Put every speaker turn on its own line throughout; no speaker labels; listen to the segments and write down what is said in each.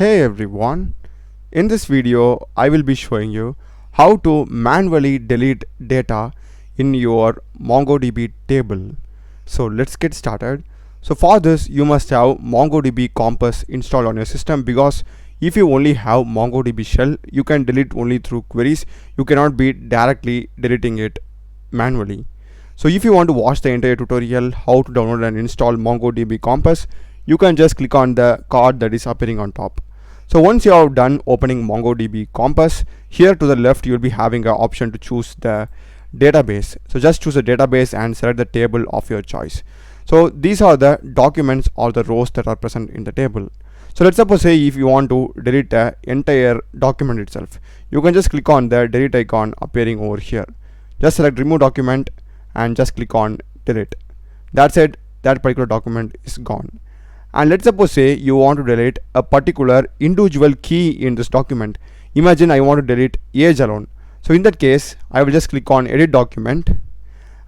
Hey everyone, in this video I will be showing you how to manually delete data in your MongoDB table. So let's get started. So for this you must have MongoDB Compass installed on your system, because if you only have MongoDB shell, you can delete only through queries. You cannot be directly deleting it manually. So if you want to watch the entire tutorial how to download and install MongoDB Compass, you can just click on the card that is appearing on top. So once you have done opening MongoDB Compass, here to the left you will be having an option to choose the database. So just choose a database and select the table of your choice. So these are the documents or the rows that are present in the table. So let's suppose say if you want to delete the entire document itself, you can just click on the delete icon appearing over here. Just select remove document and just click on delete. That's it, that particular document is gone. And let's suppose say you want to delete a particular individual key in this document. Imagine I want to delete age alone. So in that case I will just click on edit document,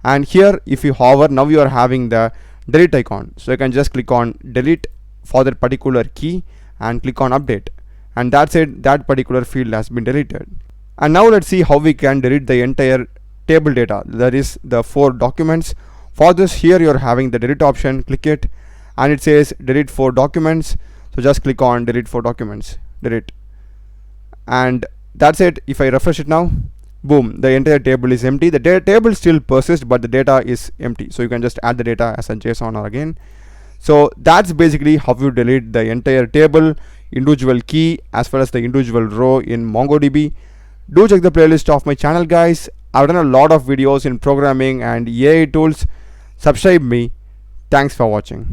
and here if you hover, now you are having the delete icon. So you can just click on delete for that particular key and click on update, and that's it, that particular field has been deleted. And now let's see how we can delete the entire table data, that is the 4 documents. For this, here you are having the delete option, click it, and it says delete 4 documents. So just click on delete 4 documents, delete, and that's it. If I refresh it now, boom, the entire table is empty. The table still persists, but the data is empty. So you can just add the data as a JSON or again. So that's basically how you delete the entire table, individual key as well as the individual row in MongoDB. Do check the playlist of my channel, guys. I've done a lot of videos in programming and AI tools. Subscribe me. Thanks for watching.